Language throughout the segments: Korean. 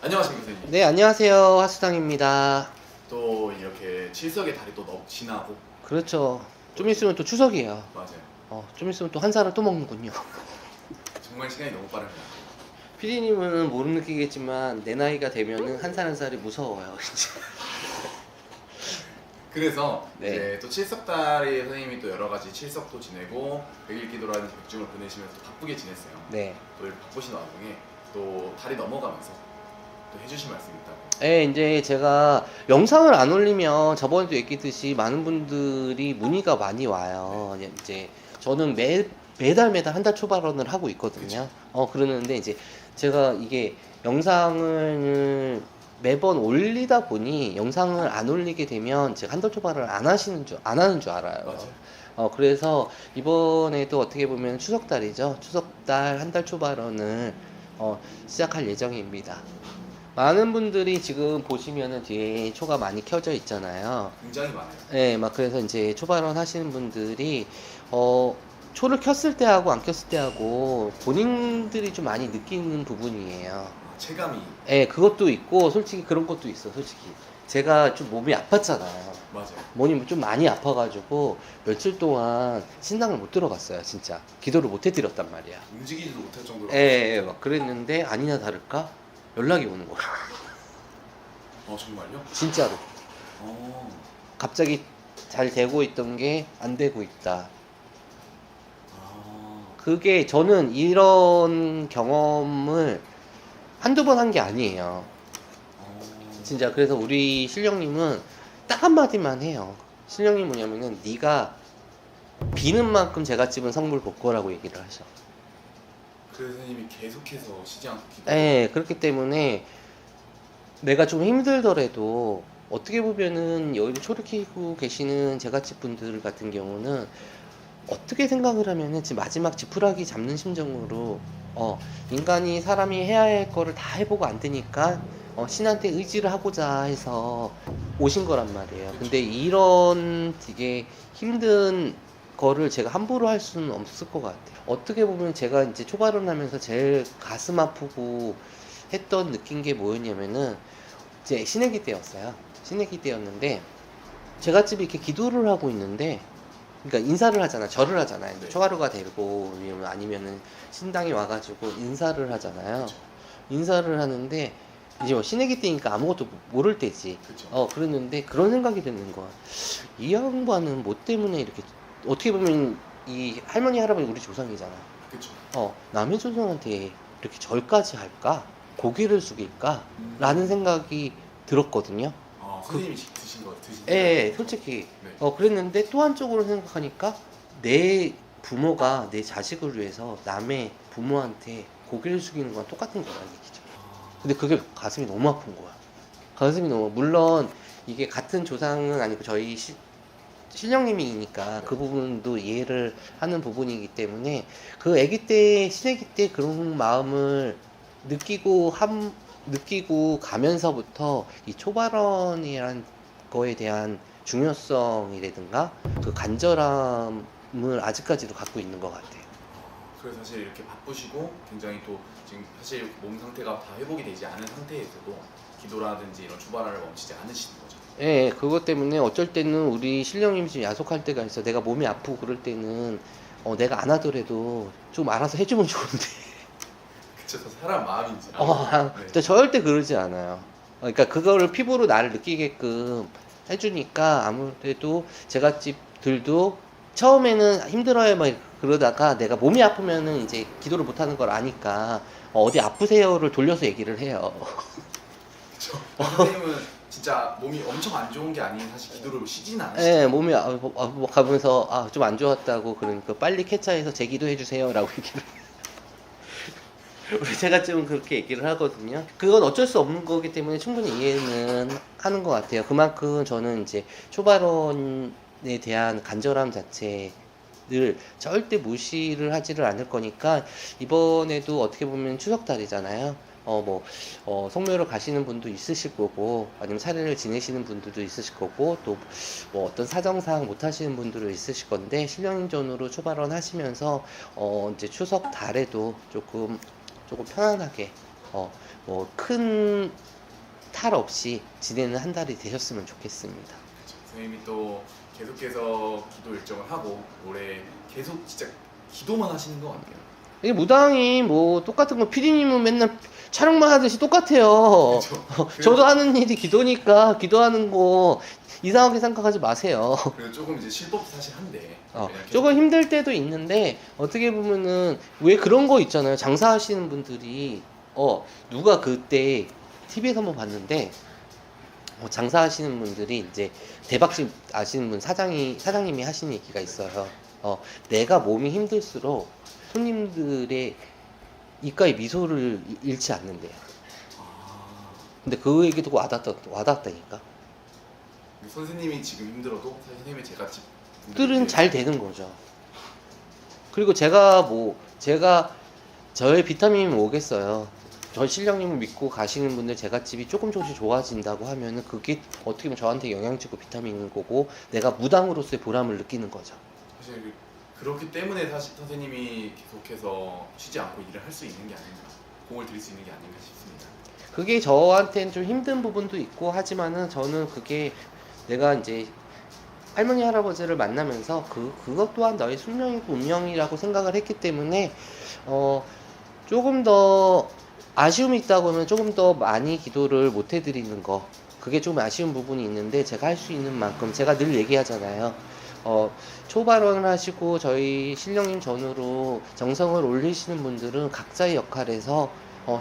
안녕하십니까 선생님. 네, 안녕하세요. 하수당입니다. 또 이렇게 칠석의 달이 또 지나고. 그렇죠. 좀 있으면 또 추석이에요. 맞아요. 좀 있으면 또 한 살을 또 먹는군요. 정말 시간이 너무 빠릅니다. 피디님은 못 느끼겠지만 내 나이가 되면은 한 살 한 살이 무서워요. 진짜. 그래서 네. 이제 또 칠석달에 선생님이 또 여러 가지 칠석도 지내고 백일기도라는 백중을 보내시면서 또 바쁘게 지냈어요. 네. 또 이렇게 바쁘신 와중에 또 달이 넘어가면서 또 해주신 말씀이 있다고. 네, 이제 제가 영상을 안 올리면 저번에도 얘기했듯이 많은 분들이 문의가 많이 와요. 이제 저는 매달 한 달 초발언을 하고 있거든요. 그러는데 이제 제가 이게 영상을 매번 올리다 보니 영상을 안 올리게 되면 제가 한 달 초발을 안 하는 줄 알아요. 맞아요. 그래서 이번에도 어떻게 보면 추석달이죠. 추석달 한 달 초발언을 시작할 예정입니다. 많은 분들이 지금 보시면은 뒤에 초가 많이 켜져 있잖아요. 굉장히 많아요. 네, 막 그래서 이제 초발언 하시는 분들이 초를 켰을 때 하고 안 켰을 때 하고 본인들이 좀 많이 느끼는 부분이에요. 체감이. 네, 그것도 있고 솔직히 그런 것도 있어. 솔직히 제가 좀 몸이 아팠잖아요. 맞아요. 몸이 좀 많이 아파가지고 며칠 동안 신당을 못 들어갔어요. 진짜 기도를 못 해드렸단 말이야. 움직이지도 못할 정도로. 예, 막 그랬는데 아니나 다를까 연락이 오는 거야. 정말요? 진짜로. 어. 갑자기 잘 되고 있던 게 안 되고 있다. 그게 저는 이런 경험을 한두 번 한 게 아니에요. 진짜. 그래서 우리 신령님은 딱 한마디만 해요. 신령님 뭐냐면은 네가 비는 만큼 제가 집은 성물 볼 거라고 얘기를 하셔. 그래서 선생님이 계속해서 쉬지 않고 기도. 네, 그렇기 때문에 내가 좀 힘들더라도 어떻게 보면은 여기 초를 키고 계시는 제갓집 분들 같은 경우는 어떻게 생각을 하면은 지금 마지막 지푸라기 잡는 심정으로 인간이 사람이 해야 할 거를 다 해보고 안 되니까 신한테 의지를 하고자 해서 오신 거란 말이에요. 그쵸. 근데 이런 되게 힘든 거를 제가 함부로 할 수는 없을 것 같아요. 어떻게 보면 제가 이제 초발언 하면서 제일 가슴 아프고 했던 느낀 게 뭐였냐면은 이제 신해기 때였어요. 신해기 때였는데 제갓집이 이렇게 기도를 하고 있는데 그러니까 인사를 하잖아, 절을 하잖아요. 네. 초가루가 되고 아니면은 신당에 와가지고 인사를 하잖아요. 그쵸. 인사를 하는데 이제 뭐 신해기 때니까 아무것도 모를 때지. 그쵸. 그랬는데 그런 생각이 드는 거야. 이 양반은 뭐 때문에 이렇게 어떻게 보면 이 할머니 할아버지 우리 조상이잖아. 그쵸. 남의 조상한테 이렇게 절까지 할까? 고개를 숙일까? 라는 생각이 들었거든요. 선생님이 드신 거 드신. 예, 솔직히. 네. 그랬는데 또 한쪽으로 생각하니까 내 부모가 내 자식을 위해서 남의 부모한테 고개를 숙이는 건 똑같은 거란 얘기죠. 근데 그게 가슴이 너무 아픈 거야. 가슴이 너무, 물론 이게 같은 조상은 아니고 저희 신령님이니까 그 부분도 이해를 하는 부분이기 때문에 그 아기 때, 신아기 때 그런 마음을 느끼고 가면서부터 이 초발언이란 거에 대한 중요성이라든가 그 간절함을 아직까지도 갖고 있는 것 같아요. 그래서 사실 이렇게 바쁘시고 굉장히 또 지금 사실 몸 상태가 다 회복이 되지 않은 상태에서도 기도라든지 이런 초발언을 멈추지 않으시는 거죠. 예, 그것 때문에 어쩔 때는 우리 신령님이 좀 야속할 때가 있어. 내가 몸이 아프고 그럴 때는 내가 안 하더라도 좀 알아서 해주면 좋은데. 그쵸, 저 사람 마음인지. 네. 절대 그러지 않아요. 그러니까 그거를 피부로 나를 느끼게끔 해주니까 아무래도 제갓집들도 처음에는 힘들어요 막 그러다가 내가 몸이 아프면은 이제 기도를 못하는 걸 아니까 어디 아프세요를 돌려서 얘기를 해요. 그쵸. 선생님은 진짜 몸이 엄청 안 좋은 게 아닌 사실 기도를 쉬진 않으시죠. 네, 몸이 가면서 좀 안 좋았다고 그러니까 빨리 캐차해서 재기도 해주세요라고 얘기를. 우리 제갓집은 그렇게 얘기를 하거든요. 그건 어쩔 수 없는 거기 때문에 충분히 이해는 하는 것 같아요. 그만큼 저는 이제 초발언에 대한 간절함 자체를 절대 무시를 하지를 않을 거니까 이번에도 어떻게 보면 추석달이잖아요. 성묘를 가시는 분도 있으실 거고 아니면 차례를 지내시는 분들도 있으실 거고 또 뭐 어떤 사정상 못 하시는 분들도 있으실 건데 신령인전으로 초발언 하시면서 이제 추석 달에도 조금 편안하게 뭐 큰 탈 없이 지내는 한 달이 되셨으면 좋겠습니다. 그렇죠. 선생님이 또 계속해서 기도 일정을 하고 올해 계속 진짜 기도만 하시는 것 같아요. 이게 무당이 뭐 똑같은 거 피디님은 맨날 촬영만 하듯이 똑같아요. 그렇죠. 저도 하는 일이 기도니까 기도하는 거 이상하게 생각하지 마세요. 그래서 조금 이제 실법도 사실 한데 그냥 계속 조금 힘들 때도 있는데 어떻게 보면은 왜 그런 거 있잖아요. 장사하시는 분들이 누가 그때 TV에서 한번 봤는데 장사하시는 분들이 이제 대박집 아시는 분 사장님이 하신 얘기가 있어요. 내가 몸이 힘들수록 손님들의 입가에 미소를 잃지 않는데요. 아, 근데 그 얘기 듣고 와닿았다니까. 선생님이 지금 힘들어도 사실 선생님의 제갓집 들은 잘 되는 거죠. 그리고 제가 저의 비타민이 뭐겠어요. 저 실령님을 믿고 가시는 분들 제갓집이 조금씩 좋아진다고 하면은 그게 어떻게 보면 저한테 영양제고 비타민인 거고 내가 무당으로서의 보람을 느끼는 거죠. 사실 그렇기 때문에 사실 선생님이 계속해서 쉬지 않고 일을 할 수 있는 게 아닌가, 공을 들일 수 있는 게 아닌가 싶습니다. 그게 저한테는 좀 힘든 부분도 있고 하지만은 저는 그게 내가 이제 할머니 할아버지를 만나면서 그것 또한 너의 숙명이고 운명이라고 생각을 했기 때문에 조금 더 아쉬움이 있다고 하면 조금 더 많이 기도를 못 해드리는 거, 그게 좀 아쉬운 부분이 있는데 제가 할 수 있는 만큼 제가 늘 얘기하잖아요. 초발언을 하시고 저희 신령님 전후로 정성을 올리시는 분들은 각자의 역할에서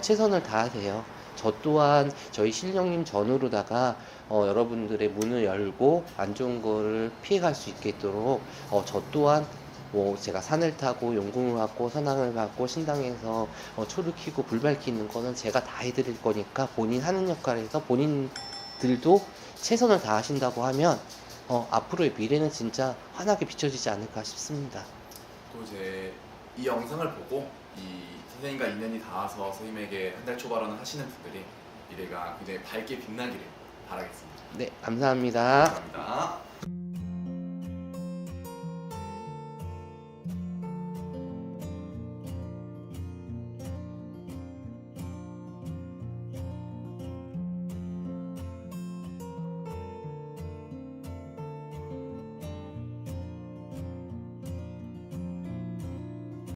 최선을 다하세요. 저 또한 저희 신령님 전후로다가 여러분들의 문을 열고 안 좋은 거를 피해갈 수 있도록 저 또한 뭐 제가 산을 타고 용궁을 받고 선왕을 받고 신당에서 초를 켜고 불 밝히는 거는 제가 다 해드릴 거니까 본인 하는 역할에서 본인들도 최선을 다하신다고 하면 앞으로의 미래는 진짜 환하게 비춰지지 않을까 싶습니다. 또 이제 이 영상을 보고 이 선생님과 인연이 닿아서 선생님에게 한 달 초발언을 하시는 분들이 미래가 굉장히 밝게 빛나기를 바라겠습니다. 네, 감사합니다. 감사합니다.